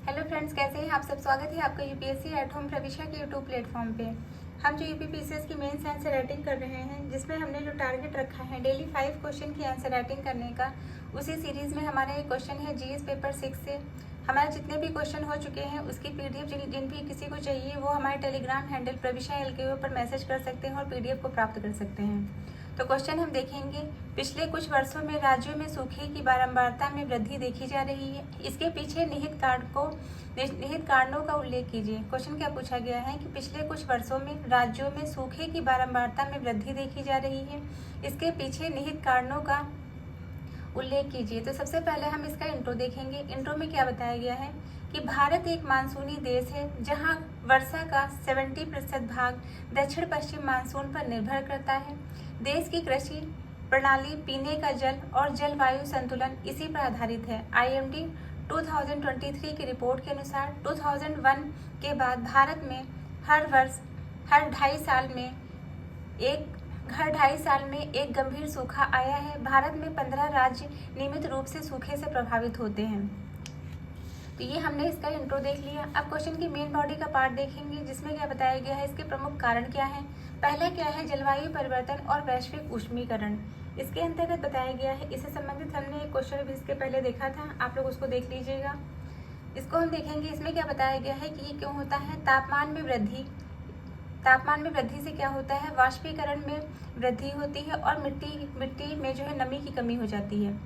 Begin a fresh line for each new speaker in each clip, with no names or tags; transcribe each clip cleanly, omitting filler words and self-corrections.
Hello friends, कैसे हैं आप सब। स्वागत है आपका यूपीएससी एट होम प्रविशा के यूट्यूब प्लेटफॉर्म पे। हम जो यूपीपीसीएस की मेन साइंस राइटिंग कर रहे हैं, जिसमें हमने जो टारगेट रखा है डेली 5 क्वेश्चन की आंसर राइटिंग करने का, उसी सीरीज़ में हमारा एक क्वेश्चन है जीएस पेपर 6 से। हमारे जितने भी क्वेश्चन हो चुके हैं उसकी पीडीएफ जिन भी किसी को चाहिए वो हमारे टेलीग्राम हैंडल प्रविशा LKO पर मैसेज कर सकते हैं और पीडीएफ को प्राप्त कर सकते हैं। तो क्वेश्चन हम देखेंगे, पिछले कुछ वर्षों में राज्यों में सूखे की बारंबारता में वृद्धि देखी जा रही है। इसके पीछे निहित कारणों का उल्लेख कीजिए। क्वेश्चन क्या पूछा गया है कि पिछले कुछ वर्षों में राज्यों में सूखे की बारंबारता में वृद्धि देखी जा रही है, इसके पीछे निहित कारणों का उल्लेख कीजिए। तो सबसे पहले हम इसका इंट्रो देखेंगे। इंट्रो में क्या बताया गया है कि भारत एक मानसूनी देश है जहां वर्षा का 70% भाग दक्षिण पश्चिम मानसून पर निर्भर करता है। देश की कृषि प्रणाली, पीने का जल और जलवायु संतुलन इसी पर आधारित है। IMD 2023 की रिपोर्ट के अनुसार 2001 के बाद भारत में हर ढाई साल में एक गंभीर सूखा आया है। भारत में 15 राज्य नियमित रूप से सूखे से प्रभावित होते हैं। तो ये हमने इसका इंट्रो देख लिया। अब क्वेश्चन की मेन बॉडी का पार्ट देखेंगे, जिसमें क्या बताया गया है, इसके प्रमुख कारण क्या है। पहला क्या है, जलवायु परिवर्तन और वैश्विक ऊष्मीकरण। इसके अंतर्गत बताया गया है। इससे संबंधित हमने एक क्वेश्चन भी इसके पहले देखा था, आप लोग उसको देख लीजिएगा। इसको हम देखेंगे। इसमें क्या बताया गया है कि ये क्यों होता है। तापमान में वृद्धि से क्या होता है, वाष्पीकरण में वृद्धि होती है और मिट्टी में जो है नमी की कमी हो जाती है।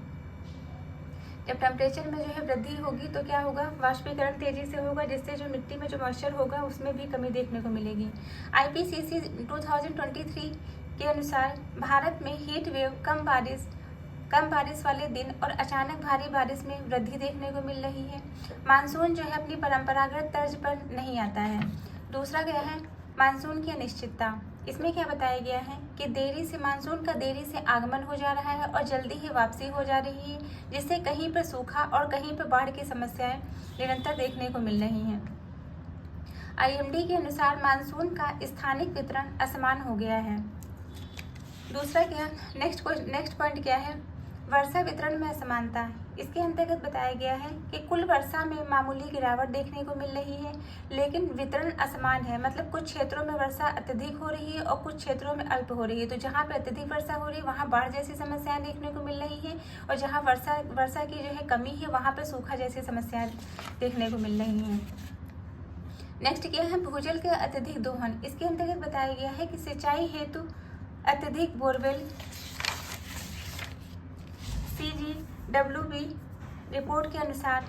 जब टेम्परेचर में जो है वृद्धि होगी तो क्या होगा, वाष्पीकरण तेजी से होगा, जिससे जो मिट्टी में जो मॉइस्चर होगा उसमें भी कमी देखने को मिलेगी। IPCC 2023 के अनुसार भारत में हीट वेव, कम बारिश वाले दिन और अचानक भारी बारिश में वृद्धि देखने को मिल रही है। मानसून जो है अपनी परंपरागत तर्ज पर नहीं आता है। दूसरा क्या है, मानसून की अनिश्चितता। इसमें क्या बताया गया है कि मानसून का देरी से आगमन हो जा रहा है और जल्दी ही वापसी हो जा रही है, जिससे कहीं पर सूखा और कहीं पर बाढ़ की समस्याएं निरंतर देखने को मिल रही हैं। IMD के अनुसार मानसून का स्थानिक वितरण असमान हो गया है। दूसरा क्या, नेक्स्ट पॉइंट क्या है, वर्षा वितरण में असमानता। इसके अंतर्गत बताया गया है कि कुल वर्षा में मामूली गिरावट देखने को मिल रही है, लेकिन वितरण असमान है। मतलब कुछ क्षेत्रों में वर्षा अत्यधिक हो रही है और कुछ क्षेत्रों में अल्प हो रही है। तो जहाँ पे अत्यधिक वर्षा हो रही है वहाँ बाढ़ जैसी समस्याएं देखने को मिल रही है, और जहाँ वर्षा की जो है कमी है वहाँ पर सूखा जैसी समस्याएं देखने को मिल रही हैं। नेक्स्ट क्या है, भूजल के अत्यधिक दोहन। इसके अंतर्गत बताया गया है कि सिंचाई हेतु अत्यधिक बोरवेल। CGWB रिपोर्ट के अनुसार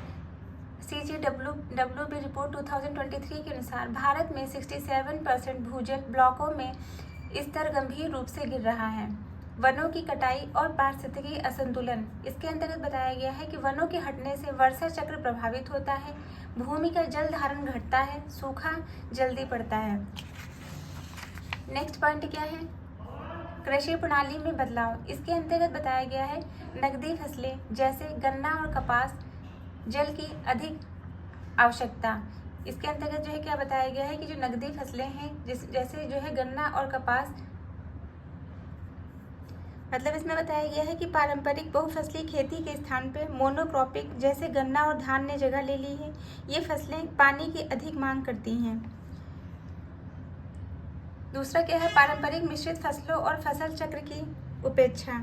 CGWB रिपोर्ट 2023 के अनुसार भारत में 67% भूजल ब्लॉकों में स्तर गंभीर रूप से गिर रहा है। वनों की कटाई और पारिस्थितिकी असंतुलन। इसके अंतर्गत बताया गया है कि वनों के हटने से वर्षा चक्र प्रभावित होता है, भूमि का जल धारण घटता है, सूखा जल्दी पड़ता है। नेक्स्ट पॉइंट क्या है, कृषि प्रणाली में बदलाव। इसके अंतर्गत बताया गया है नकदी फसलें जैसे गन्ना और कपास जल की अधिक आवश्यकता। इसके अंतर्गत जो है क्या बताया गया है कि जो नकदी फसलें हैं जैसे जो है गन्ना और कपास, मतलब इसमें बताया गया है कि पारंपरिक बहुफसली खेती के स्थान पे मोनोक्रॉपिक जैसे गन्ना और धान ने जगह ले ली है। ये फसलें पानी की अधिक मांग करती हैं। दूसरा क्या है, पारंपरिक मिश्रित फसलों और फसल चक्र की उपेक्षा।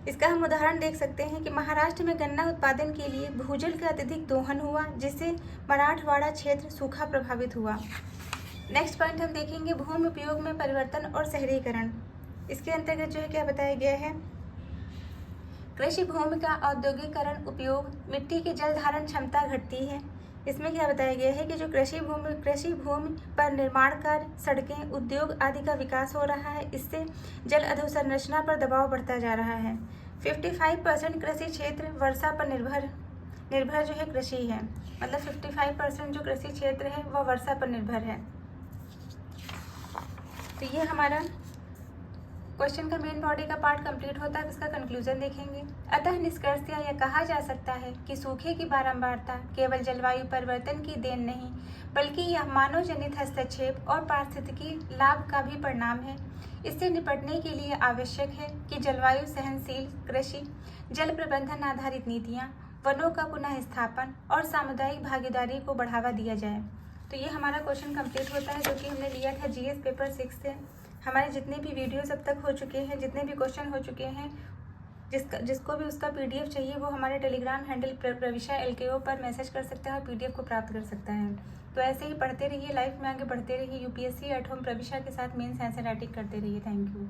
इसका हम उदाहरण देख सकते हैं कि महाराष्ट्र में गन्ना उत्पादन के लिए भूजल का अत्यधिक दोहन हुआ, जिससे मराठवाड़ा क्षेत्र सूखा प्रभावित हुआ। नेक्स्ट पॉइंट हम देखेंगे, भूमि उपयोग में परिवर्तन और शहरीकरण। इसके अंतर्गत जो है क्या बताया गया है, कृषि भूमि का औद्योगिकरण, उपयोग, मिट्टी की जल धारण क्षमता घटती है। इसमें क्या बताया गया है कि जो कृषि भूमि पर निर्माण कार्य, सड़कें, उद्योग आदि का विकास हो रहा है, इससे जल अधोसंरचना पर दबाव बढ़ता जा रहा है। 55% कृषि क्षेत्र वर्षा पर निर्भर जो है कृषि है। मतलब 55% जो कृषि क्षेत्र है वह वर्षा पर निर्भर है। तो ये हमारा क्वेश्चन का मेन बॉडी का पार्ट कंप्लीट होता है। इसका कंक्लूजन देखेंगे। अतः निष्कर्षतः यह कहा जा सकता है कि सूखे की बारंबारता केवल जलवायु परिवर्तन की देन नहीं, बल्कि यह मानव जनित हस्तक्षेप और पारिस्थितिकी लाभ का भी परिणाम है। इससे निपटने के लिए आवश्यक है कि जलवायु सहनशील कृषि, जल प्रबंधन आधारित नीतियाँ वनों का पुनः स्थापन और सामुदायिक भागीदारी को बढ़ावा दिया जाए। तो ये हमारा क्वेश्चन कंप्लीट होता है, जो कि हमने लिया था जीएस पेपर 6 से। हमारे जितने भी वीडियोस अब तक हो चुके हैं, जितने भी क्वेश्चन हो चुके हैं, जिसको भी उसका पीडीएफ चाहिए वो हमारे टेलीग्राम हैंडल प्रविशा LKO पर मैसेज कर सकता है और पीडीएफ को प्राप्त कर सकता है। तो ऐसे ही पढ़ते रहिए, लाइफ में आगे बढ़ते रहिए। यूपीएससी एट होम प्रविशा के साथ मेंस एंड राइटिंग करते रहिए। Thank you.